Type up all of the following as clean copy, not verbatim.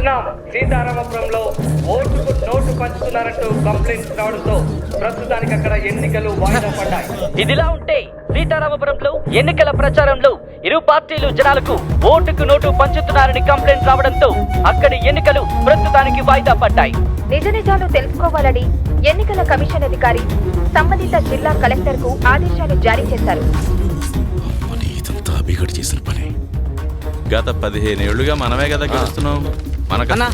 చూస్తున్నాం. సీతారామపురంలో ఓటుకు note పంచుతున్నారంటూ complaints రావడంతో ప్రస్తుతానికి అక్కడ ఎన్నికలు వాయిదా పడ్డాయి. ఇదిలా ఉంటే సీతారామపురంలో ఎన్నికల ప్రచారంలో ఇరు పార్టీలు జనాలకు ఓటుకు నోటు పంచుతున్నారని కంప్లైంట్ రావడంతో అక్కడి ఎన్నికలు ప్రస్తుతానికి వాయిదా పడ్డాయి. నిజ నిజాలు తెలుసుకోవాలని ఎన్నికల కమిషన్ అధికారి సంబంధిత జిల్లా కలెక్టర్ కు ఆదేశాలు జారీ చేశారు. గత 15 ఏళ్లుగా మనమే కదా గెలుస్తున్నాం. మనకన్నా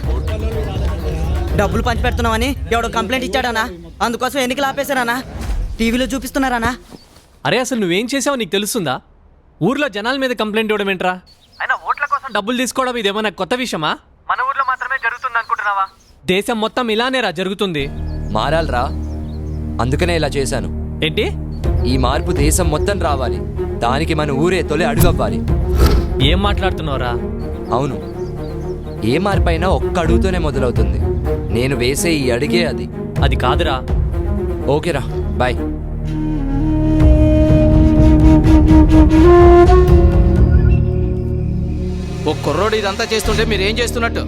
డబ్బులు పంచి పెడుతున్నామని ఎవడో కంప్లైంట్ ఇచ్చాడనా, అందుకోసం ఎన్నికలు ఆపేశారనా, టీవీలో చూపిస్తున్నారనా. అరే అసలు నువ్వేం చేసావో నీకు తెలుస్తుందా? ఊర్లో జనాల మీద కంప్లైంట్ ఇవ్వడం ఏంట్రా? అయినా ఓట్ల కోసం డబ్బులు తీసుకోవడం ఇదేమన్నా కొత్త విషయమా? మన ఊర్లో మాత్రమే జరుగుతుంది అనుకుంటున్నావా? దేశం మొత్తం ఇలానేరా జరుగుతుంది. మారాలరా, అందుకనే ఇలా చేశాను. ఏంటి? ఈ మార్పు దేశం మొత్తం రావాలి, దానికి మన ఊరే తొలి అడుగవ్వాలి. ఏం మాట్లాడుతున్నావురా? అవును, ఏ మార్పైనా ఒక్క అడుగుతోనే మొదలవుతుంది. నేను వేసే ఈ అడిగే అది. అది కాదురా. ఓకేరా, బాయ్. ఓ కుర్రోడు ఇదంతా చేస్తుంటే మీరేం చేస్తున్నట్టు?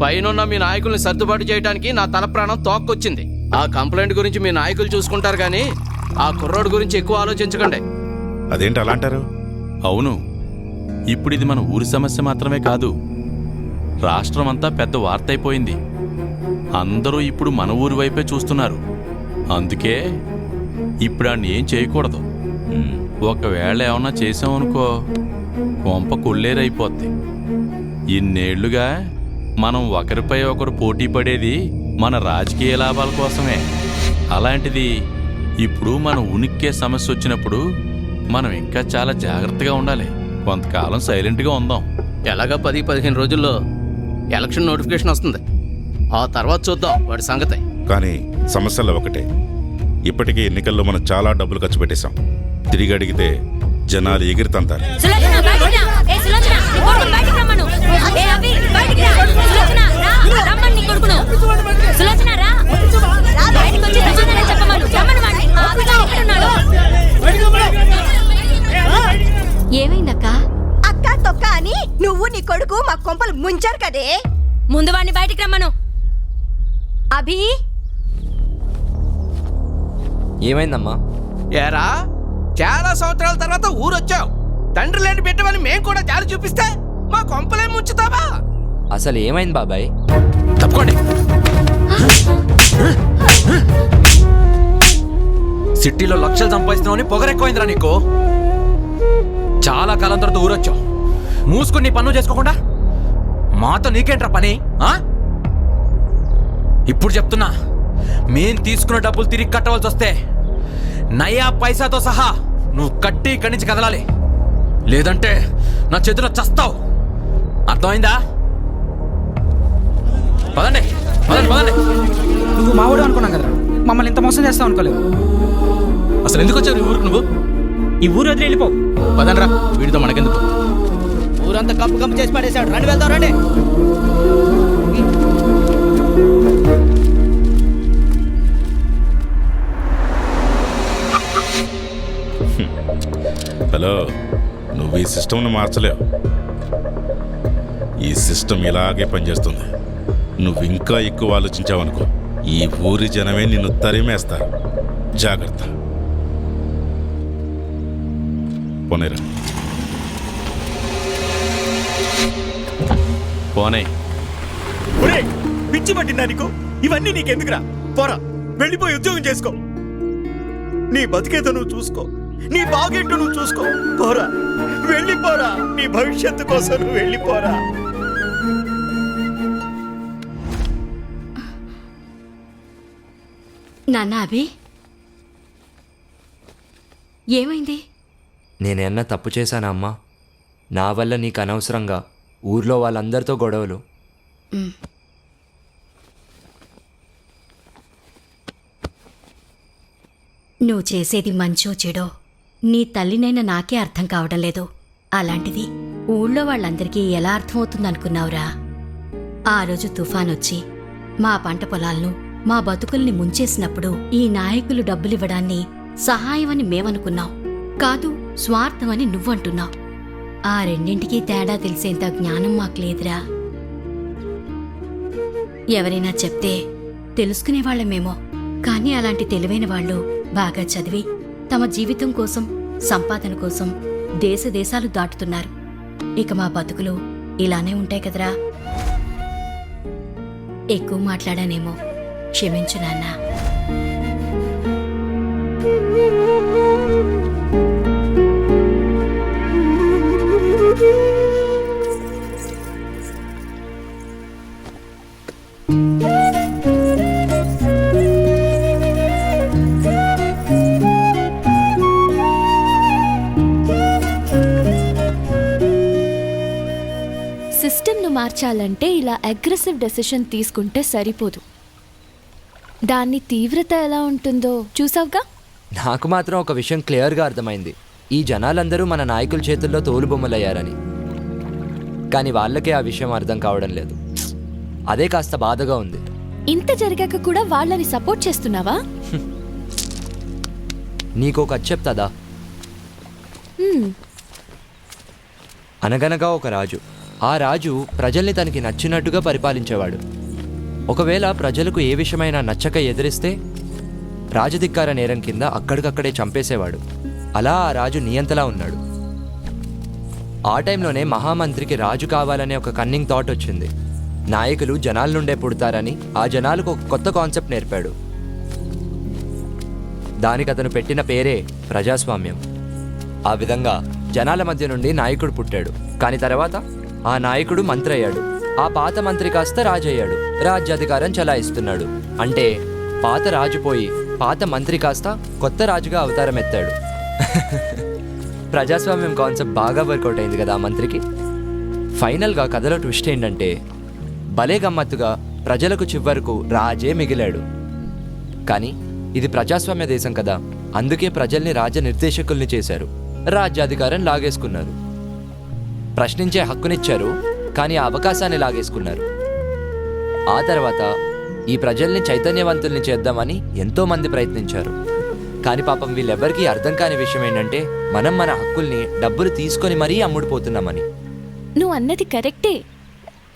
పైన మీ నాయకుల్ని సర్దుబాటు చేయడానికి నా తల ప్రాణం తోక్కొచ్చింది. ఆ కంప్లైంట్ గురించి మీ నాయకులు చూసుకుంటారు కానీ ఆ కుర్రోడు గురించి ఎక్కువ ఆలోచించకండి. అదేంటి అలా అంటారు? అవును, ఇప్పుడు ఇది మన ఊరి సమస్య మాత్రమే కాదు, రాష్ట్రం అంతా పెద్ద వార్త అయిపోయింది. అందరూ ఇప్పుడు మన ఊరి వైపే చూస్తున్నారు. అందుకే ఇప్పుడు ఆయన ఏం చేయకూడదు. ఒకవేళ ఏమన్నా చేసామనుకో కొంప కొల్లేరైపోద్ది. ఇన్నేళ్లుగా మనం ఒకరిపై ఒకరు పోటీ పడేది మన రాజకీయ లాభాల కోసమే. అలాంటిది ఇప్పుడు మన ఉనికే సమస్య వచ్చినప్పుడు మనం ఇంకా చాలా జాగ్రత్తగా ఉండాలి. కొంతకాలం సైలెంట్గా ఉందాం. ఎలాగా 10-15 రోజుల్లో ఎలక్షన్ నోటిఫికేషన్ వస్తుంది. ఆ తర్వాత చూద్దాం వాడి సంగతి. కానీ సమస్యల్లో ఒకటే, ఇప్పటికే ఎన్నికల్లో మనం చాలా డబ్బులు ఖర్చు పెట్టేశాం. తిరిగి అడిగితే జనాలు ఎగిరితంతారు. ఏమైందక్క? అక్క తొక్క అని నువ్వు నీ కొడుకు మా కొంపలు ముంచారు కదే. ముందు వాడిని బయటికి రమ్మను. అభి, ఏమైందమ్మా? ఏరా, చాలా సంవత్సరాల తర్వాత ఊరొచ్చావు. తండ్రి లేని బిడ్డవని మేం కూడా జాలి చూపిస్తే మా కొంపలే ముంచుతావా? అసలు ఏమైంది బాబాయ్? తప్పుకోండి. సిటీలో లక్షలు సంపాదిస్తున్నావు, పొగరెక్కువైందిరా నీకు. చాలా కాలం తర్వాత ఊరొచ్చావు, మూసుకుని నీ పన్ను చేసుకోకుండా మాతో నీకేంట్రా పని? ఇప్పుడు చెప్తున్నా, మేం తీసుకున్న డబ్బులు తిరిగి కట్టవలసి వస్తే నయా పైసాతో సహా నువ్వు కట్టి ఇక్కడి నుంచి కదలాలి, లేదంటే నా చేతిలో చస్తావు. అర్థమైందా? పదండి పదండి పదండి. నువ్వు మావాడు అనుకున్నాం కదరా, మమ్మల్ని ఇంత మోసం చేస్తావు అనుకోలేదు. అసలు ఎందుకు వచ్చావు ఈ ఊరికి నువ్వు? ఈ ఊరు వదిలి వెళ్ళిపో. పదండ్రా, వీడితో మనకెందుకు? ఊరంతా కంపు కంపు చేసి పడేశాడు. రండి వెళ్తాం, రండి. హలో, నువ్వు ఈ సిస్టమ్ని మార్చలేవు. ఈ సిస్టమ్ ఇలాగే పనిచేస్తుంది. నువ్వు ఇంకా ఎక్కువ ఆలోచించావనుకో ఈ ఊరి జనమే నిన్ను తరిమేస్తారు. జాగ్రత్త. పోనేరా. పోనే. పిచ్చి పట్టిందా నీకు? ఇవన్నీ నీకెందుకురా? పోరా, వెళ్ళిపోయి ఉద్యోగం చేసుకో. నీ బతికేదో నువ్వు చూసుకో, నీ బాగేంటో నువ్వు చూసుకో. పోరా, వెళ్ళిపోరా. నీ భవిష్యత్తు కోసం నువ్వు వెళ్ళిపోరా. నాన్న అభి, ఏమైంది? నేనేమన్నా తప్పు చేశానా అమ్మా? నా వల్ల నీకు అనవసరంగా ఊర్లో వాళ్ళందరితో గొడవలు. నువ్వు చేసేది మంచో చెడో నీ తల్లినైనా నాకే అర్థం కావడం లేదు. అలాంటిది ఊళ్ళో వాళ్ళందరికీ ఎలా అర్థమవుతుందనుకున్నావురా? ఆ రోజు తుఫానొచ్చి మా పంట పొలాలను, మా బతుకుల్ని ముంచేసినప్పుడు ఈ నాయకులు డబ్బులివ్వడాన్ని సహాయమని మేమనుకున్నాం, కాదు స్వార్థమని నువ్వంటున్నావు. ఆ రెండింటికీ తేడా తెలిసేంత జ్ఞానం మాకు లేదురా. ఎవరైనా చెప్తే తెలుసుకునేవాళ్లమేమో, కానీ అలాంటి తెలివైన వాళ్ళు బాగా చదివి తమ జీవితం కోసం, సంపాదన కోసం దేశ దేశాలు దాటుతున్నారు. ఇక మా బతుకులు ఇలానే ఉంటాయి కదరా. ఎక్కువ మాట్లాడానేమో, క్షమించు నాన్నా. సిస్టమ్ను మార్చాలంటే ఇలా అగ్రెసివ్ డెసిషన్ తీసుకుంటే సరిపోదు. దాని తీవ్రత ఎలా ఉంటుందో చూసావుగా. నాకు మాత్రం ఒక విషయం క్లియర్గా అర్థమైంది. ఈ జనాలందరూ మన నాయకుల చేతుల్లో తోలుబొమ్మలయ్యారని. కానీ వాళ్ళకే ఆ విషయం అర్థం కావడం లేదు. అదే కాస్త బాధగా ఉంది. ఇంత జరిగాక కూడా వాళ్ళని సపోర్ట్ చేస్తున్నావా? నీకో కథ చెప్తాదా? అనగనగా ఒక రాజు. ఆ రాజు ప్రజల్ని తనకి నచ్చినట్టుగా పరిపాలించేవాడు. ఒకవేళ ప్రజలకు ఏ విషయమైనా నచ్చక ఎదిరిస్తే రాజధిక్కార నేరం కింద అక్కడికక్కడే చంపేసేవాడు. అలా ఆ రాజు నియంతలా ఉన్నాడు. ఆ టైంలోనే మహామంత్రికి రాజు కావాలనే ఒక కన్నింగ్ థాట్ వచ్చింది. నాయకులు జనాల నుండే పుడతారని ఆ జనాలకు ఒక కొత్త కాన్సెప్ట్ నేర్పాడు. దానికి అతను పెట్టిన పేరే ప్రజాస్వామ్యం. ఆ విధంగా జనాల మధ్య నుండి నాయకుడు పుట్టాడు. కానీ తర్వాత ఆ నాయకుడు మంత్రి అయ్యాడు. ఆ పాత మంత్రి కాస్త రాజు అయ్యాడు. రాజ్యాధికారం చలాయిస్తున్నాడు. అంటే పాత రాజు పోయి పాత మంత్రి కాస్త కొత్త రాజుగా అవతారం ఎత్తాడు. ప్రజాస్వామ్యం కాన్సెప్ట్ బాగా వర్కౌట్ అయింది కదా ఆ మంత్రికి. ఫైనల్గా కథలో ట్విస్ట్ ఏంటంటే భలే గమ్మత్తుగా ప్రజలకు చివరకు రాజే మిగిలాడు. కానీ ఇది ప్రజాస్వామ్య దేశం కదా, అందుకే ప్రజల్ని రాజ నిర్దేశకుల్ని చేశారు. రాజ్యాధికారం లాగేసుకున్నారు. ప్రశ్నించే హక్కునిచ్చారు, కానీ ఆ అవకాశాన్ని లాగేసుకున్నారు. ఆ తర్వాత ఈ ప్రజల్ని చైతన్యవంతుల్ని చేద్దామని ఎంతోమంది ప్రయత్నించారు. కానీ పాపం వీళ్ళెవ్వరికీ అర్థం కాని విషయం ఏంటంటే మనం మన హక్కుల్ని డబ్బులు తీసుకొని మరీ అమ్ముడుపోతున్నామని. నువ్వు అన్నది కరెక్టే,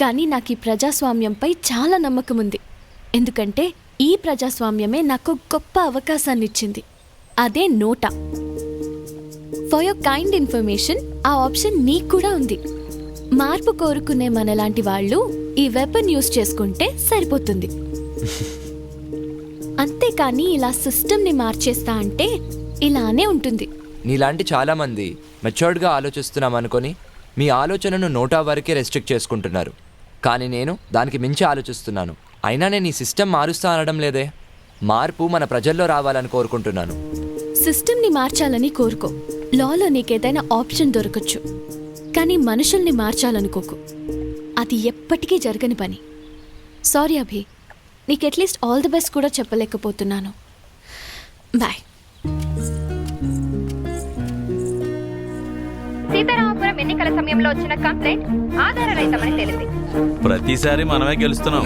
కానీ నాకు ఈ ప్రజాస్వామ్యంపై చాలా నమ్మకం ఉంది. ఎందుకంటే ఈ ప్రజాస్వామ్యమే నాకు గొప్ప అవకాశాన్ని ఇచ్చింది. అదే నోటా. ఫర్ యువర్ కైండ్ ఇన్ఫర్మేషన్, ఆ ఆప్షన్ నీకు కూడా ఉంది. మార్పు కోరుకునే మనలాంటి వాళ్ళు ఈ వెపన్ యూజ్ చేసుకుంటే సరిపోతుంది. అంతేకాని ఇలా సిస్టమ్ని మార్చేస్తా అంటే ఇలానే ఉంటుంది. నీలాంటి చాలామంది మెచ్యూర్డ్గా ఆలోచిస్తున్నాం అనుకొని మీ ఆలోచనను నోటా వరకే రెస్ట్రిక్ట్ చేసుకుంటున్నారు. కానీ నేను దానికి మించి ఆలోచిస్తున్నాను. అయినా నేను ఈ సిస్టమ్ మారుస్తా అనడం లేదే. మార్పు మన ప్రజల్లో రావాలని కోరుకుంటున్నాను. సిస్టమ్ని మార్చాలని కోరుకో. లాలో నీకేదైనా ఆప్షన్ దొరకచ్చు, కానీ మనుషుల్ని మార్చాలనుకోకు. అది ఎప్పటికీ జరగని పని. సారీ అభి, నీకు అట్లీస్ట్ ఆల్ ది బెస్ట్ కూడా చెప్పలేకపోతున్నాను. బాయ్. సీతారామపురం ఎన్నికల సమయంలో వచ్చిన కంప్లైంట్ ఆధారరహితమని తేలింది. ప్రతిసారి మనమే గెలుస్తున్నాం,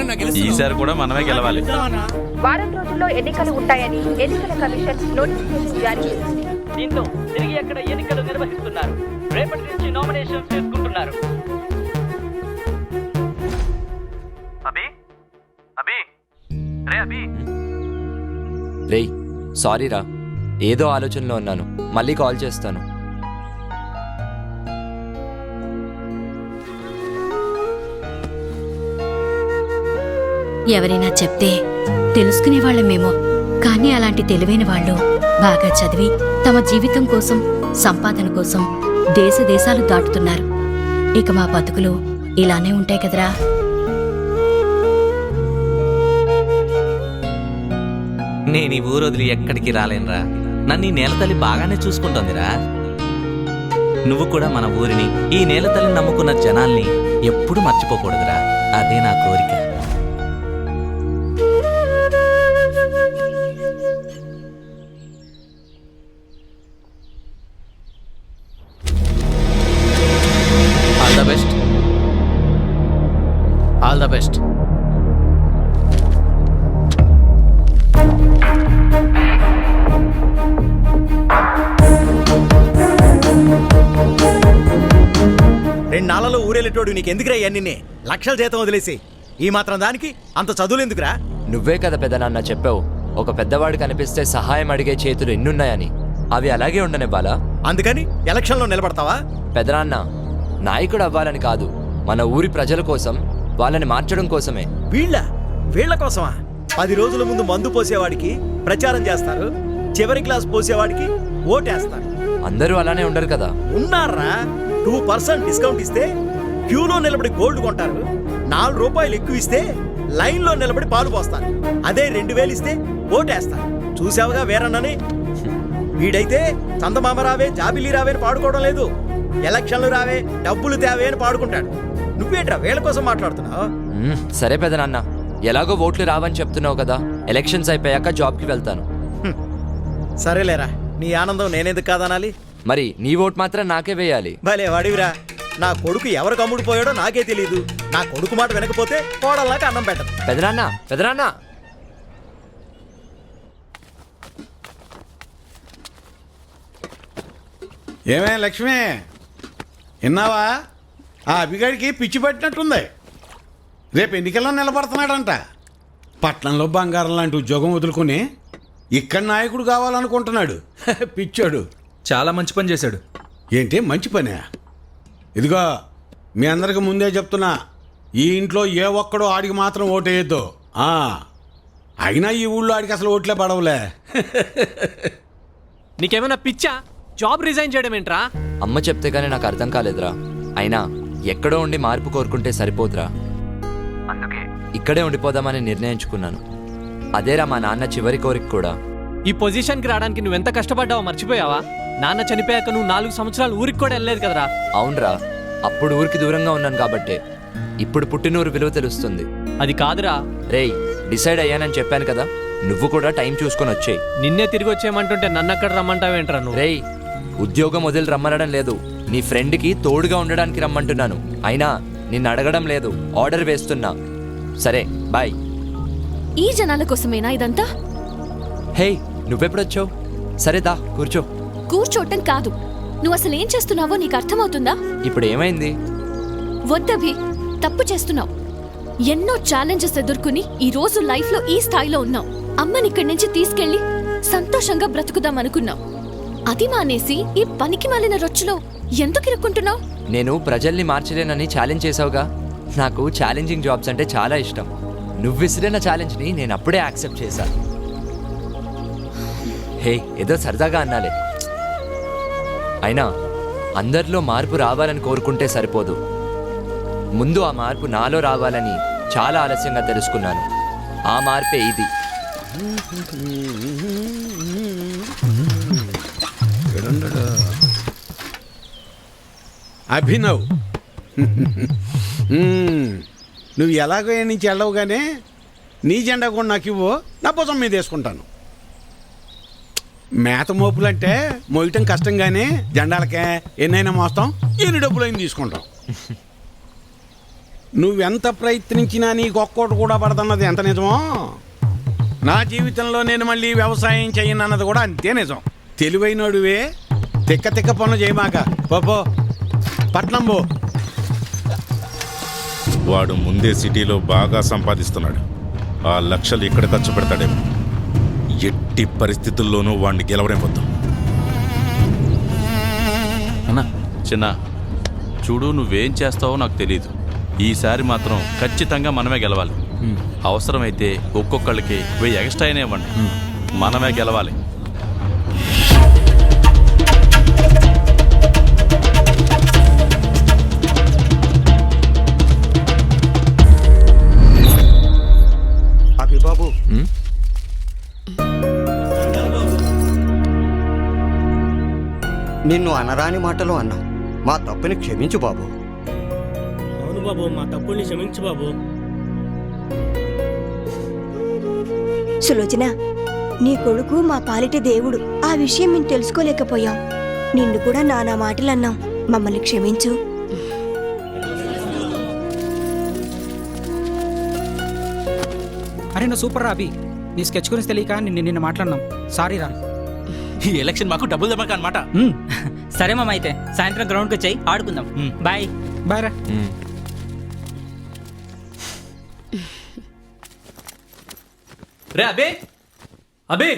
ఈసారి కూడా మనమే గెలవాలి. వారం రోజుల్లో ఎన్నికలు ఉంటాయని ఎన్నికల కమిషన్ నోటిఫికేషన్ జారీ చేసింది. దీంతో తిరిగి అక్కడ ఎన్నికలు నిర్వహిస్తున్నారు. రేపటి నుంచి నామినేషన్స్ చేసుకుంటున్నారు. రేయ్, సారీరా, ఏదో ఆలోచనలో ఉన్నాను. మళ్ళీ కాల్ చేస్తాను. ఎవరైనా చెప్తే తెలుసుకునేవాళ్లమేమో, కానీ అలాంటి తెలివైన వాళ్ళు బాగా చదివి తమ జీవితం కోసం, సంపాదన కోసం దేశ దేశాలు దాటుతున్నారు. ఇక మా బతుకులు ఇలానే ఉంటాయి కదరా. నేను ఈ ఊరు వదిలి ఎక్కడికి రాలేనురా. నన్ను ఈ నేలతల్లి బాగానే చూసుకుంటోందిరా. నువ్వు కూడా మన ఊరిని, ఈ నేలతల్లిని నమ్ముకున్న జనాల్ని ఎప్పుడు మర్చిపోకూడదురా. అదే నా కోరిక. All the best. All the best. రెండు నాళ్ళలో ఊరెళ్ళేటోడు నీకు ఎందుకురా ఇవన్నీ? లక్షల జీతం వదిలేసి ఈ మాత్రం దానికి అంత చదువులు ఎందుకురా? నువ్వే కదా పెదనాన్న చెప్పావు, ఒక పెద్దవాడు కనిపిస్తే సహాయం అడిగే చేతులు ఎన్నున్నాయని. అవి అలాగే ఉండనే బాలా. అందుకని ఎలక్షన్లో నిలబడతావా? పెదనాన్న, నాయకుడు అవ్వాలని కాదు, మన ఊరి ప్రజల కోసం, వాళ్ళని మార్చడం కోసమే. వీళ్ళ కోసమా? 10 రోజుల ముందు మందు పోసేవాడికి ప్రచారం చేస్తారు, చివరి గ్లాస్ పోసేవాడికి ఓటేస్తారు. అందరూ అలానే ఉండరు కదా. ఉన్నారా? 2% డిస్కౌంట్ ఇస్తే క్యూలో నిలబడి గోల్డ్ కొంటారు, 4 రూపాయలు ఎక్కువ ఇస్తే లైన్లో నిలబడి పాలు పోస్తారు. అదే 2000 ఇస్తే ఓటేస్తారు. చూసావుగా వేరన్నని? వీడైతే చందమామ రావే జాబిలి రావే అని పాడుకోవడం లేదు, ఎలక్షన్లు రావే డబ్బులు తేవే అని పాడుకుంటాడు. నువ్వేట్రా వీళ్ళ కోసం మాట్లాడుతున్నావు? సరే పెదనాన్న, ఎలాగో ఓట్లు రావని చెప్తున్నావు కదా, ఎలక్షన్స్ అయిపోయాక జాబ్కి వెళ్తాను. సరేలేరా, నీ ఆనందం నేనెందుకు కాదనాలి? మరి నీ ఓట్ మాత్రం నాకే వేయాలి. భలే వాడివిరా. నా కొడుకు ఎవరికి అమ్ముడు పోయాడో నాకే తెలీదు. నా కొడుకు మాట వినకపోతే కోడల్లాక అన్నం పెట్టదు. పెదనాన్న ఏమే లక్ష్మి, విన్నావా? ఆ అభిగాడికి పిచ్చి పట్టినట్టుంది. రేపు ఎన్నికల్లో నిలబడుతున్నాడంట. పట్నంలో బంగారం లాంటి ఉద్యోగం వదులుకొని ఇక్కడ నాయకుడు కావాలనుకుంటున్నాడు. పిచ్చాడు. చాలా మంచి పని చేశాడు. ఏంటి మంచి పనే? ఇదిగో మీ అందరికి ముందే చెప్తున్నా, ఈ ఇంట్లో ఏ ఒక్కడో ఆడికి మాత్రం ఓటేయద్దు. అయినా ఈ ఊళ్ళో ఆడికి అసలు ఓట్లే పడవలే. నీకేమైనా పిచ్చా? జాబ్ రిజైన్ చేయడం ఏంట్రా? అమ్మ చెప్తే కానీ నాకు అర్థం కాలేదురా. అయినా ఎక్కడో ఉండి మార్పు కోరుకుంటే సరిపోదురా, అందుకే ఇక్కడే ఉండిపోదామని నిర్ణయించుకున్నాను. అదేరా మా నాన్న చివరి కోరిక కూడా. ఈ పొజిషన్కి రావడానికి నువ్వెంత కష్టపడ్డావో మర్చిపోయావా? నాన్న చనిపోయాక నువ్వు 4 సంవత్సరాలు ఊరికి కూడా వెళ్ళలేదు కదరా. అవునరా, అప్పుడు ఊరికి దూరంగా ఉన్నాను కాబట్టే ఇప్పుడు పుట్టినూరు విలువ తెలుస్తుంది. అది కాదురా. రేయ్, డిసైడ్ అయ్యానని చెప్పాను కదా, నువ్వు కూడా టైం చూసుకొని వచ్చేయి. నిన్నే తిరిగి వచ్చేయమంటుంటే నన్ను అక్కడ రమ్మంటావేంట్రా నువ్వు? రేయ్, ఉద్యోగం వదిలి రమ్మనడం లేదు, నీ ఫ్రెండ్కి తోడుగా ఉండడానికి రమ్మంటున్నాను. అయినా నిన్ను అడగడం లేదు, ఆర్డర్ వేస్తున్నా. సరే బాయ్. ఈ జనాల కోసమేనా ఇదంతా? హే, నువ్వెప్పుడొచ్చావు? సరే దా కూర్చో. కూర్చోటం కాదు, నువ్వు అసలు ఏం చేస్తున్నావో నీకు అర్థమవుతుందా? ఇప్పుడు ఏమైంది? వద్దభి, తప్పు చేస్తున్నావు. ఎన్నో ఛాలెంజెస్ ఎదుర్కొని ఈ రోజు లైఫ్ లో ఈ స్థాయిలో ఉన్నావు. అమ్మని ఇక్కడి నుంచి తీసుకెళ్లి సంతోషంగా బ్రతుకుదాం అనుకున్నావు. అది మానేసి ఈ పనికి మాలిన రొచ్చులో ఎందుకు ఇరుక్కుంటున్నావు? నేను ప్రజల్ని మార్చలేనని ఛాలెంజ్ చేసావుగా. నాకు ఛాలెంజింగ్ జాబ్స్ అంటే చాలా ఇష్టం. నువ్వు విసిరిన ఛాలెంజ్ని నేను అప్పుడే యాక్సెప్ట్ చేశాను. హే, ఏదో సరదాగా అన్నాలే. అయినా అందరిలో మార్పు రావాలని కోరుకుంటే సరిపోదు, ముందు ఆ మార్పు నాలో రావాలని చాలా ఆలస్యంగా తెలుసుకున్నాను. ఆ మార్పే ఇది. అభినవ్, నువ్వు ఎలాగో నుంచి వెళ్ళవుగానే నీ జెండా కూడా నాకు ఇవ్వు, నా భుజం మీద వేసుకుంటాను. మేత మోపులంటే మోయటం కష్టంగానే, జెండాలకే ఎన్నైనా మోస్తాం, ఎన్ని డబ్బులైనా తీసుకుంటాం. నువ్వెంత ప్రయత్నించినా నీకు ఒక్కోటి కూడా పడదన్నది ఎంత నిజమో, నా జీవితంలో నేను మళ్ళీ వ్యవసాయం చేయనన్నది కూడా అంతే నిజం. తెలివైనడువే, తిక్క తిక్క పనులు చేయమాక. పో పట్నం పో. వాడు ముందే సిటీలో బాగా సంపాదిస్తున్నాడు. ఆ లక్షలు ఇక్కడ ఖర్చు పెడతాడేమో. ఎట్టి పరిస్థితుల్లోనూ వాడిని గెలవలేకపోతా. అన్నా చిన్న చూడు, నువ్వేం చేస్తావో నాకు తెలీదు. ఈసారి మాత్రం ఖచ్చితంగా మనమే గెలవాలి. అవసరమైతే ఒక్కొక్కళ్ళకి 1000 ఎక్స్ట్రా అయినా ఇవ్వండి, మనమే గెలవాలి. అభిబాబు, నిన్ను అనరాని మాటలు అన్నా, మా తప్పుని క్షమించు బాబు. అవును బాబు, మా తప్పుని క్షమించు బాబు. సులోచన, నీ కొడుకు మా పాలిటి దేవుడు. ఆ విషయం మేము తెలుసుకోలేకపోయాం. నిన్ను కూడా నానా మాటలు అన్నాం, మమ్మల్ని క్షమించు. అరే నువ్వు సూపర్ రా అభి. నీ స్కెచ్ గురించి తెలియక నిన్న మాట్లాడినాం. సారీ రా. ఈ ఎలక్షన్ మాకు డబ్బులు దెబ్బక అనమాట. సరే మామ, అయితే సాయంత్రం గ్రౌండ్కి వచ్చాయి, ఆడుకుందాం. బాయ్. బాయ్ రా. రే అబే అబే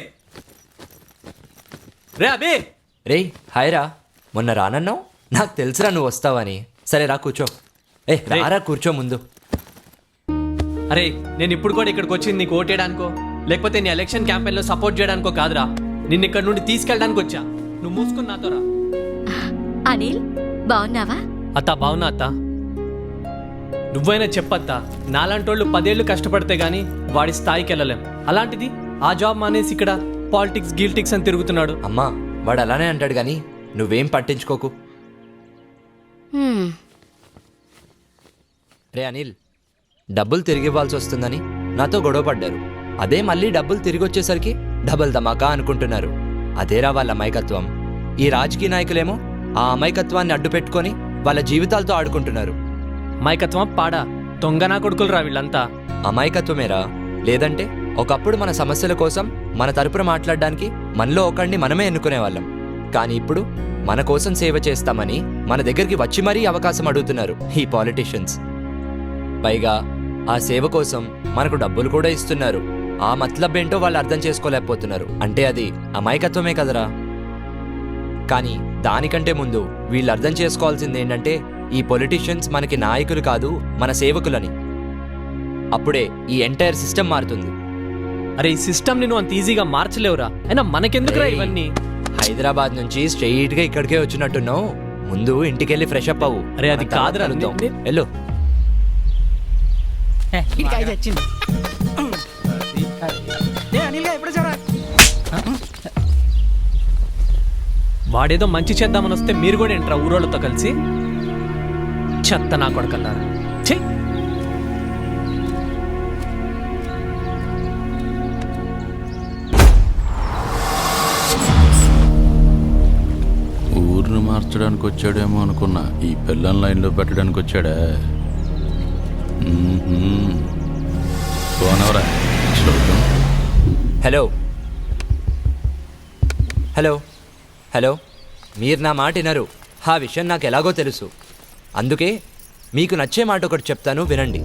రే అబే రే హాయ్ రా, మొన్న రానన్నావు, నాకు తెలుసురా నువ్వు వస్తావని. సరే రా కూర్చో. రారా కూర్చో ముందు. అరే నేను ఇప్పుడు కూడా ఇక్కడికి వచ్చింది నీకు ఓటేయడానికో లేకపోతే నీ ఎలక్షన్ క్యాంపెయిన్లో సపోర్ట్ చేయడానికో కాదురా. నిన్ను ఇక్కడ నుండి తీసుకెళ్ళడానికి వచ్చా. నువ్వు మూసుకుని నాతో రా. అనిల్ బాగున్నావా? అత్త బావునా అత్త? నువ్వైనా చెప్పత్తా, నాలాంటోళ్ళు 10 ఏళ్ళు కష్టపడితే గానీ వాడి స్థాయికి వెళ్ళలేం. అలాంటిది ఆ జాబ్ మానేసి ఇక్కడ పాలిటిక్స్ గిల్టిక్స్ అని తిరుగుతున్నాడు. అమ్మా వాడు అలానే అంటాడు కానీ నువ్వేం పట్టించుకోకు. రే అనిల్, డబ్బులు తిరిగి ఇవ్వాల్సి వస్తుందని నాతో గొడవ పడ్డారు. అదే మళ్ళీ డబ్బులు తిరిగి వచ్చేసరికి డబల్ ధమాకా అనుకుంటున్నారు. అదేరా వాళ్ళ అమాయకత్వం. ఈ రాజకీయ నాయకులేమో ఆ అమాయకత్వాన్ని అడ్డు పెట్టుకొని వాళ్ళ జీవితాలతో ఆడుకుంటున్నారు. అమాయకత్వం పాడా దొంగనా కొడుకులు రా వీళ్ళంతా. అమాయకత్వమేరా, లేదంటే ఒకప్పుడు మన సమస్యల కోసం మన తరపున మాట్లాడడానికి మనలో ఒకడిని మనమే ఎన్నుకునేవాళ్ళం. కానీ ఇప్పుడు మన కోసం సేవ చేస్తామని మన దగ్గరికి వచ్చి మరీ అవకాశం అడుగుతున్నారు ఈ పాలిటీషియన్స్. పైగా ఆ సేవ కోసం మనకు డబ్బులు కూడా ఇస్తున్నారు. ఆ మతలబ్ ఏంటో వాళ్ళు అర్థం చేసుకోలేకపోతున్నారు. అంటే అది అమాయకత్వమే కదరా. కానీ దానికంటే ముందు వీళ్ళు అర్థం చేసుకోవాల్సింది ఏంటంటే ఈ పొలిటీషియన్స్ మనకి నాయకులు కాదు, మన సేవకులని. అప్పుడే ఈ ఎంటైర్ సిస్టమ్ మారుతుంది. అరే ఈ సిస్టమ్ ని నువ్వు అంత ఈజీగా మార్చలేవురా. అయినా మనకెందుకురా ఇవన్నీ? హైదరాబాద్ నుంచి స్ట్రెయిట్ గా ఇక్కడికే వచ్చినట్టున్నావు. ముందు ఇంటికెళ్ళి ఫ్రెష్ అప్ అవ్వు. అరే అది కాదురా. వెళ్ళు. వాడేదో మంచి చేద్దామని వస్తే మీరు కూడా ఏంట్రా ఊరోళ్ళతో కలిసి? చెత్త నా కొడుకల్లారా. ఛీ! ఊరిని మార్చడానికి వచ్చాడేమో అనుకున్నా. ఈ పిల్లల లైన్లో పెట్టడానికి వచ్చాడా? పోనవరా చూద్దాం. హలో హలో హలో, మీరు నా మాట వినరు. ఆ విషయం నాకు ఎలాగో తెలుసు. అందుకే మీకు నచ్చే మాట ఒకటి చెప్తాను, వినండి.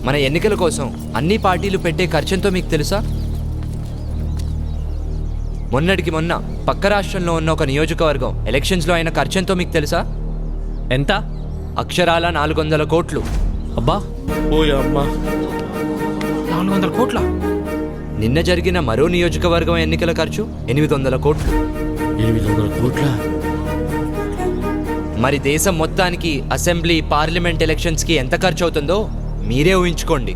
మన ఎన్నికల కోసం అన్ని పార్టీలు పెట్టే ఖర్చెంతో మీకు తెలుసా? మొన్నటికి మొన్న పక్క రాష్ట్రంలో ఉన్న ఒక నియోజకవర్గం ఎలక్షన్స్లో అయిన ఖర్చెంతో మీకు తెలుసా? ఎంత? అక్షరాల 400 కోట్లు. అబ్బా, ఓ అమ్మా, 400 కోట్ల? నిన్న జరిగిన మరో నియోజకవర్గం ఎన్నికల ఖర్చు 800 కోట్లు. 800 కోట్ల? మరి దేశం మొత్తానికి అసెంబ్లీ, పార్లమెంట్ ఎలక్షన్స్కి ఎంత ఖర్చు అవుతుందో మీరే ఊహించుకోండి.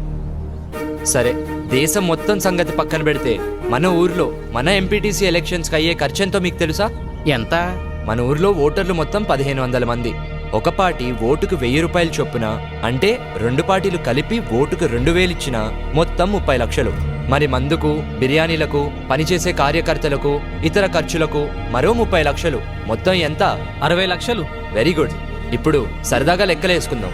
సరే, దేశం మొత్తం సంగతి పక్కన పెడితే మన ఊర్లో మన ఎంపీటీసీ ఎలక్షన్స్కి అయ్యే ఖర్చెంతో మీకు తెలుసా? ఎంత? మన ఊర్లో ఓటర్లు మొత్తం 1500 మంది. ఒక పార్టీ ఓటుకు 1000 రూపాయలు చొప్పున, అంటే 2 పార్టీలు కలిపి ఓటుకు 2000 ఇచ్చినా మొత్తం 30 లక్షలు. మరి మందుకు, బిర్యానీలకు, పనిచేసే కార్యకర్తలకు, ఇతర ఖర్చులకు మరో 30 లక్షలు. మొత్తం ఎంత? 60 లక్షలు. Very good. ఇప్పుడు సరదాగా లెక్కలేసుకుందాం.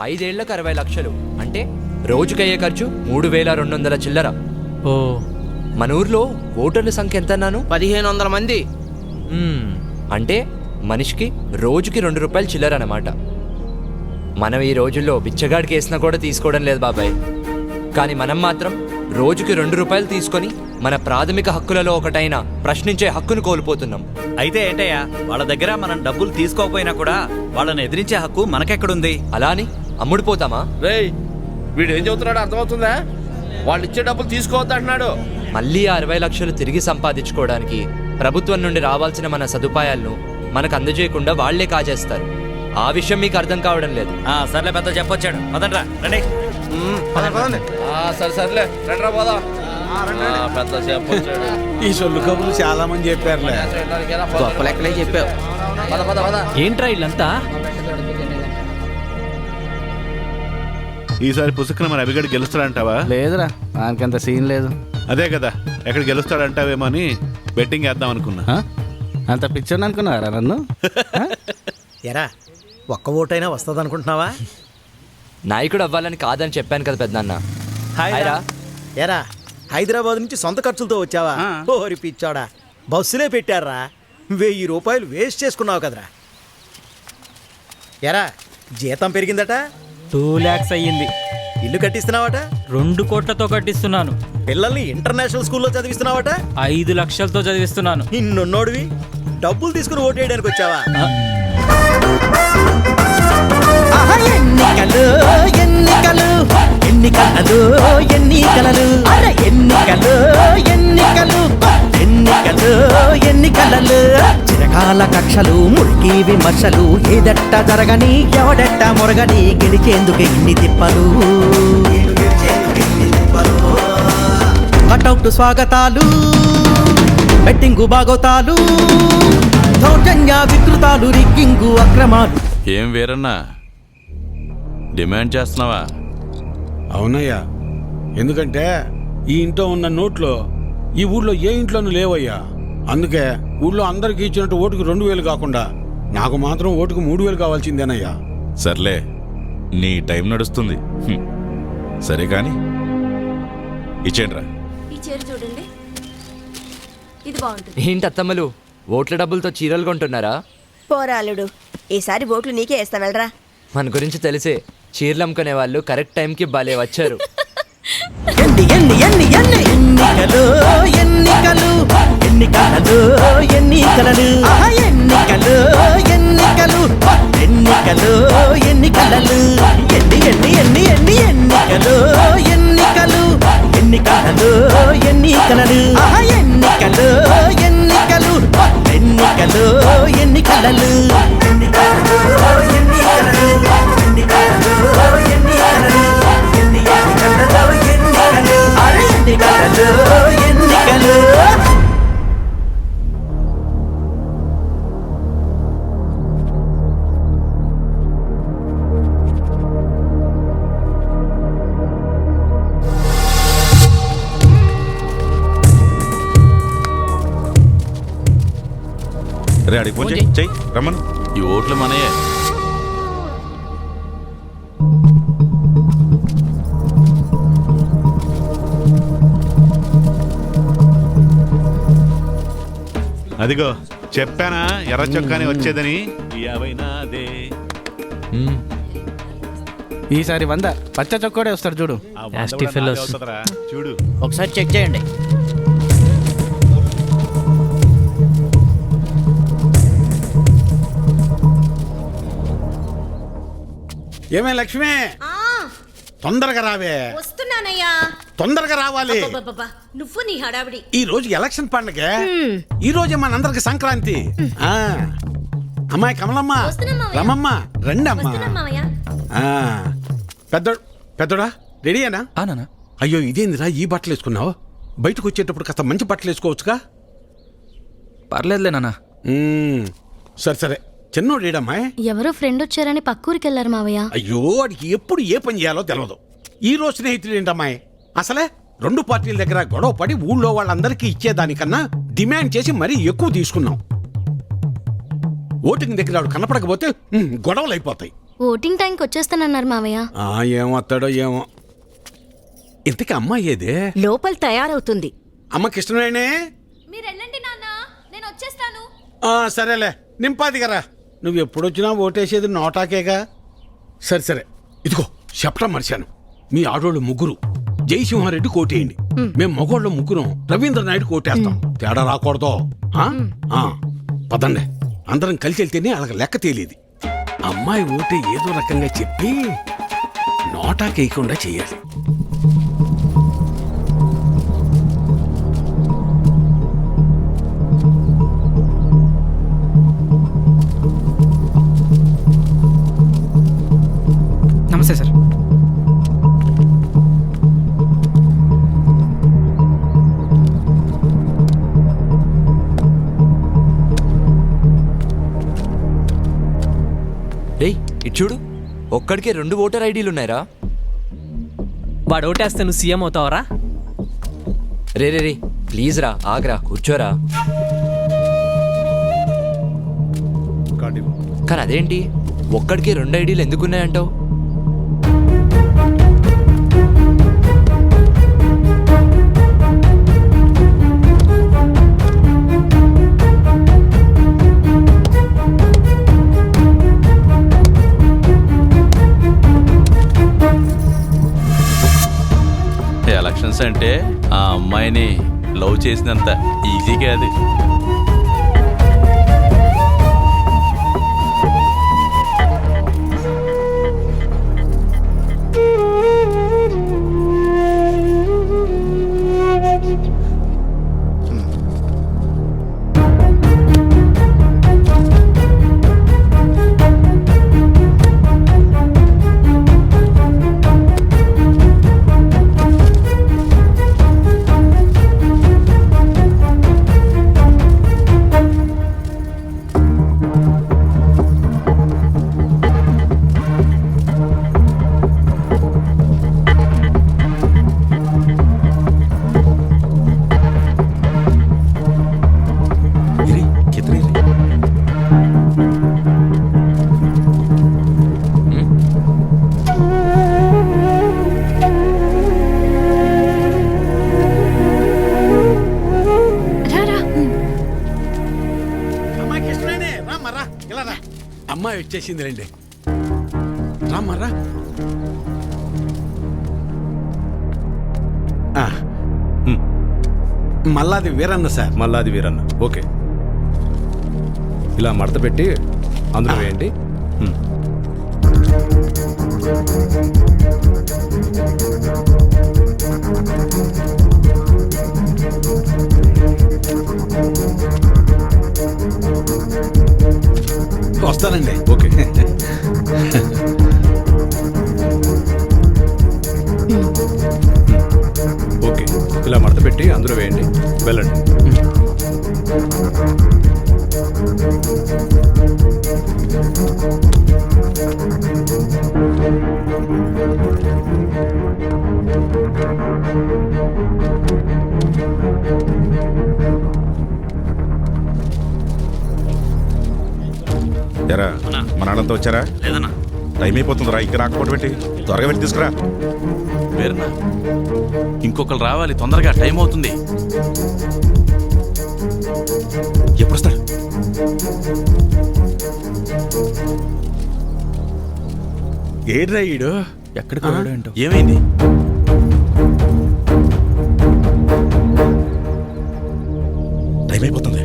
5 ఏళ్లకు 60 లక్షలు అంటే రోజుకయ్యే ఖర్చు 3200 చిల్లర. ఓ, మన ఊర్లో ఓటర్ల సంఖ్య ఎంత అన్నాను? 1500 మంది. అంటే మనిషికి రోజుకి 2 రూపాయలు చిల్లర అన్నమాట. మనం ఈ రోజుల్లో బిచ్చగాడికి వేసినా కూడా తీసుకోవడం లేదు బాబాయ్. కానీ మనం మాత్రం రోజుకి 2 రూపాయలు తీసుకొని మన ప్రాథమిక హక్కులలో ఒకటైన ప్రశ్నించే హక్కును కోల్పోతున్నాం. అయితే ఏంటయ్యా, వాళ్ళ దగ్గర మనం డబ్బులు తీసుకోకపోయినా కూడా వాళ్ళని ఎదిరించే హక్కు మనకెక్కడుంది? అలా అని అమ్ముడిపోతామా? రేయ్, వీడు ఏం చెబుతున్నాడు అర్థమవుతుందా? వాళ్ళు ఇచ్చే డబ్బులు తీసుకోవద్దు అంటున్నాడు. మళ్ళీ 60 లక్షలు తిరిగి సంపాదించుకోవడానికి ప్రభుత్వం నుండి రావాల్సిన మన సదుపాయాలను మనకు అందజేయకుండా వాళ్లే కాజేస్తారు. ఆ విషయం మీకు అర్థం కావడం లేదు. సర్లే, పెద్ద చెప్పొచ్చాడు. పదండ్రా, రండి. సరే సర్లే, రండ్రా పోదాం. పెద్ద చెప్పొచ్చాడు. ఈ సొల్లు కబుర్లు చాలా మంది చెప్పారులే. గొప్ప లెక్కలే చెప్పావు. పద పద పద. ఏంట్రా వీళ్ళంతా? ఈసారి పుసుకున మన అభిగడు గెలుస్తాడంటావా? లేదురా, ఆయనకంత సీన్ లేదు. అదే కదా, ఎక్కడ గెలుస్తాడంటావేమో అని బెట్టింగ్ వేద్దాం అనుకున్నా. అంత పిచ్చోని అనుకున్నారా నన్ను? ఎరా, ఒక్క ఓటైనా వస్తుంది అనుకుంటున్నావా? నాయకుడు అవ్వాలని కాదని చెప్పాను కదా పెద్దనాన్న. హాయ్రా. ఎరా, హైదరాబాద్ నుంచి సొంత ఖర్చులతో వచ్చావా? ఓరి పిచ్చోడా, బస్సులే పెట్టారా? 1000 రూపాయలు వేస్ట్ చేసుకున్నావు కదరా. ఎరా, జీతం పెరిగిందట? 2 lakhs అయ్యింది. ఇల్లు కట్టిస్తున్నావట? 2 కోట్లతో కట్టిస్తున్నాను. పిల్లల్ని ఇంటర్నేషనల్ స్కూల్లో చదివిస్తున్నావట? 5 లక్షలతో చదివిస్తున్నాను. ఇన్నున్నోడివి డబ్బులు తీసుకుని ఓటేయడానికి వచ్చావా? ఎన్నికలు ఎన్నికలు ఎన్నికలు ఎన్నికలు ఎన్నికలు ఎన్నికలు ఎన్నికలు ఎన్నికలు చిరకాల కక్షలు మురికి విమర్శలు ఏదట్ట జరగని ఎవడెట్ట మొరగని గెలిచేందుకు ఇన్ని తిప్పలు కటౌట్ స్వాగతాలు బెట్టింగు బాగోతాలు దౌర్జన్య వికృతాలు రిగ్గింగు అక్రమాలు. ఏం వీరన్నా డిమాండ్ చేస్తున్నావా? అవునయ్యా, ఎందుకంటే ఈ ఇంట్లో ఉన్న నోట్లో ఈ ఊళ్ళో ఏ ఇంట్లోనూ లేవయ్యా. అందుకే ఊళ్ళో అందరికీ ఇచ్చినట్టు ఓటుకు 2000 కాకుండా నాకు మాత్రం ఓటుకు 3000 కావాల్సిందేనయ్యా. సర్లే, నీ టైం నడుస్తుంది. సరే కాని ఇచ్చేండ్రా. ఈ చీర చూడండి, ఇది బాగుంటుంది. ఏంటి అత్తమ్మలు ఓట్ల డబ్బులతో చీరలు కొంటున్నారా? పోరాలుడు, ఈసారి ఓట్లు నీకే వేస్తా వెళ్ళరా. మన గురించి తెలిసే చీరలు అమ్ముకునే వాళ్ళు కరెక్ట్ టైంకి భలే వచ్చారు. ఎన్ని ఎన్ని ఎన్ని ఎన్ని ఎన్నికలు ఎన్నికలు ఎన్నికలు ఎన్నికలు ఎన్నికలు ఎన్నికలు ఎన్నికలు ఎన్నికలు ఎన్ని ఎన్ని ఎన్ని ఎన్ని ఎన్నికలు ఎన్నికలు ఎన్నికలు ఎన్నికలు ఎన్నికలు ఎన్నికలు ఎన్నికలు ఎన్నికలు రే అడిగి ఫోన్ చెయ్యి రమ్మను. ఈ ఓట్లు మనయే. అదిగో చెప్పానా ఎర్ర చొక్కాని వచ్చేదని. ఈసారి 100 పచ్చ చొక్కోడే వస్తాడు చూడు. చూడు ఒకసారి చెక్ చేయండి. ఏమే లక్ష్మి, తొందరగా రావే. వస్తున్నానయ్యా. తొందరగా రావాలి. నువ్వు నీ హడావిడి. ఈ రోజు ఎలక్షన్ పండుగ. ఈ రోజే మనందరికి సంక్రాంతి. అమ్మాయి కమలమ్మ, రమమ్మ, రండి అమ్మా. పెద్దోడా రెడీయేనా? అయ్యో ఇదేందిరా ఈ బట్టలు వేసుకున్నావు? బయటకు వచ్చేటప్పుడు కాస్త మంచి బట్టలు వేసుకోవచ్చుగా. పర్లేదులే నాన్న. సరే సరే, చిన్నోడు ఏడమ్మాయి? ఎవరో ఫ్రెండ్ వచ్చారని పక్కూరికి వెళ్ళారు మావయ్య. అయ్యో వాడికి ఎప్పుడు ఏ పని చేయాలో తెలియదు. ఈ రోజు స్నేహితుడు ఏంటమ్మాయి? అసలే 2 పార్టీల దగ్గర గొడవ పడి ఊళ్ళో వాళ్ళందరికీ ఇచ్చేదానికన్నా డిమాండ్ చేసి మరీ ఎక్కువ తీసుకున్నాం. ఓటింగ్ దగ్గర వాడు కనపడకపోతే గొడవలు అయిపోతాయి. ఓటింగ్ టైంకి వచ్చేస్తానన్నారు మావయ్య. ఏమొస్తాడో ఏమో. ఇంతకీ అమ్మాయి ఏదే? లోపల తయారవుతుంది. అమ్మకి ఇష్టమేనే? మీరెళ్ళండి నాన్న, నేను వచ్చేస్తాను. సరేలే, నింపాదిగరా. నువ్వు ఎప్పుడొచ్చినా ఓటేసేది నోటాకేగా. సరే సరే, ఇదిగో చెప్పడం మర్చాను. మీ ఆడోళ్ళు 3 జయసింహారెడ్డి కోటేయండి. మేము మగోళ్ళ 3 రవీంద్ర నాయుడు కోటేస్తాం. తేడా రాకూడదు. పదండి, అందరం కలిసి వెళ్తేనే అలాగ లెక్క తేలేది. అమ్మాయి ఓటే ఏదో రకంగా చెప్పి నోటాకేయకుండా చెయ్యాలి. నమస్తే సార్. డేయ్ ఇటు చూడు, ఒక్కడికే 2 ఓటర్ ఐడీలు ఉన్నాయరా. వాడు ఓటేస్తే నువ్వు CM అవుతావరా? Ray ray ray please రా, ఆగ్రా, కూర్చోరా. కానీ అదేంటి ఒక్కడికి 2 ఐడీలు ఎందుకున్నాయంటావు? ఎలక్షన్స్ అంటే ఆ అమ్మాయిని లవ్ చేసినంత ఈజీ కాదు. అమ్మాయి వచ్చేసింది రండి. రామ్మరా. మల్లాది వీరన్న సార్. మల్లాది వీరన్న. ఓకే, ఇలా మడత పెట్టి అందులో వేయండి. వస్తానండి. ఓకే. ఓకే, ఇలా మడత పెట్టి అందులో వేయండి. వెళ్ళండి. ఎరా మన వాళ్ళంతా వచ్చారా? లేదన్నా. టైం అయిపోతుందిరా, ఇంకా రాకపోవడం పెట్టి త్వరగా వెళ్ళి తీసుకురా. వేరన్నా, ఇంకొకరు రావాలి తొందరగా, టైం అవుతుంది. ఎప్పుడు వస్తాడు? ఏడ్రా ఈడు? ఎక్కడికి వెళ్ళాడు ఏంటో. ఏమైంది? టైం అయిపోతుంది.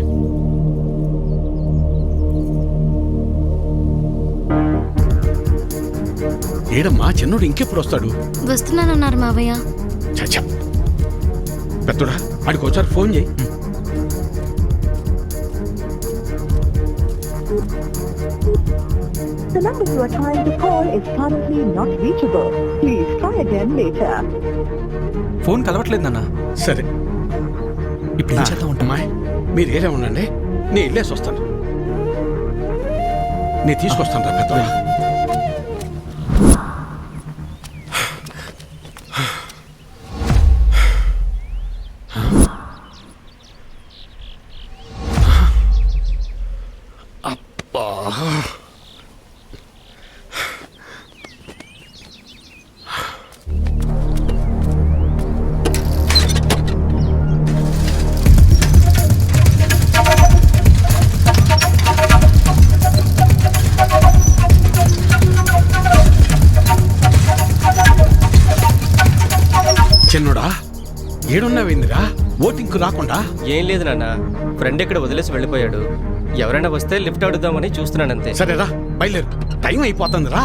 ఏడమ్మా చిన్నోడు ఇంకెప్పుడు వస్తాడు? వస్తున్నానన్నారు మావయ్య. చచ్చా పెద్దోడా, ఆడికి ఒకసారి ఫోన్ చేయి. The number you are trying to call is currently not reachable. Please try again later. Phone కలవట్లేదు నాన్న. సరే, ఇప్పుడు ఏం చేద్దాం? అమ్మాయి మీరు ఏరే ఉండండి, నేను వెళ్ళేసి వస్తాను. నేను తీసుకొస్తాను రా పెద్దోడా. చిన్నోడా ఏడున్నావేందిరా? ఓటింగ్కు రాకుండా? ఏం లేదు నాన్న, ఫ్రెండ్ ఇక్కడ వదిలేసి వెళ్ళిపోయాడు. ఎవరైనా వస్తే లిఫ్ట్ అడుగుదామని చూస్తున్నానంతే. సరేరా, బయలుదేరు, టైం అయిపోతుంది రా.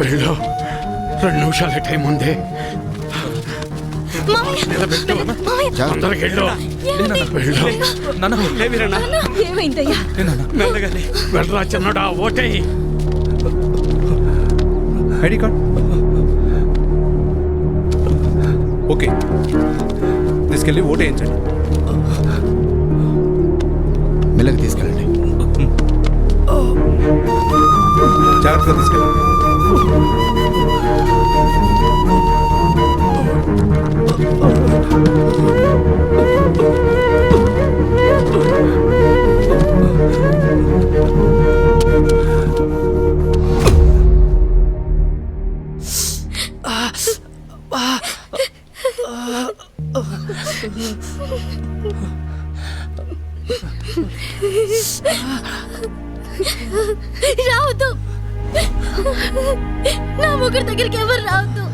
వెళ్ళు, 2 నిమిషాల టైం ఉంది. తొందరగా వెళ్ళు. లేవిరన్నా. ఏమైందయ్యా? మెల్లగా లే. వెళ్ళరా చిన్నడా, ఓటేయ్. ఐడి కార్డ్ ఓకే, తీసుకెళ్ళి ఓటు వేయించండి. మెల్లగా తీసుకెళ్ళండి, జాగ్రత్తగా తీసుకెళ్ళండి. రావద్దు, నా ముగ్గురు దగ్గరికి ఎవరు రావద్దు.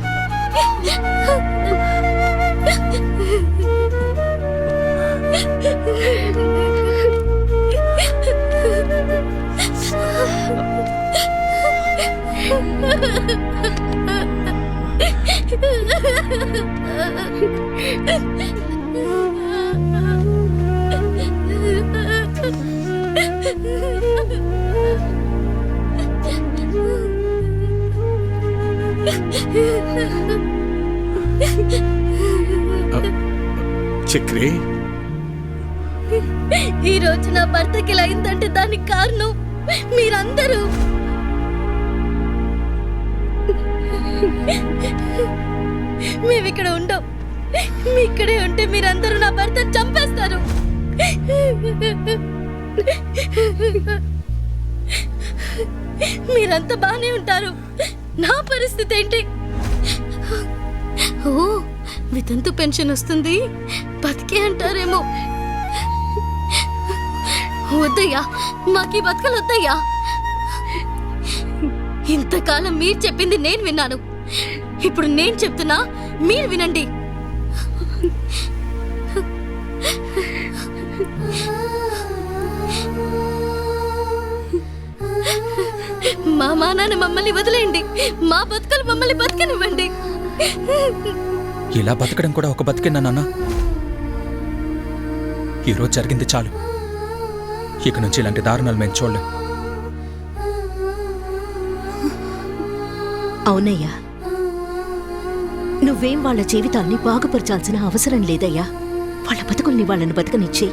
చక్రి, ఈ రోజు నా భర్తకి ఇలా అయిందంటే దానికి కారణం మీరందరూ. మేమిక్కడ ఉండం, మీ ఇక్కడే ఉంటే మీరందరూ నా భర్తను చంపేస్తారు. మీరంతా బానే ఉంటారు, నా పరిస్థితి ఏంటి? ఓ, వితంతు పెన్షన్ వస్తుంది, బతికే అంటారేమో. వద్దయ్యా, మాకీ బతకలు వద్దయ్యా. ఇంతకాలం మీరు చెప్పింది నేను విన్నాను, ఇప్పుడు నేను చెప్తున్నా, మీరు వినండి. మా నాన్న మమ్మల్ని వదిలేయండి, మా బతుకలు మమ్మల్ని బతకనివ్వండి. ఇలా బతకడం కూడా ఒక బతికేనా నాన్న? ఈరోజు జరిగింది చాలు, ఇక నుంచి ఇలాంటి దారుణాలు మేము చూడలేం. అవునయ్యా, నువ్వేం వాళ్ళ జీవితాల్ని బాగుపరచాల్సిన అవసరం లేదయ్యా. వాళ్ళ బతుకుల్ని వాళ్ళని బతకనిచ్చి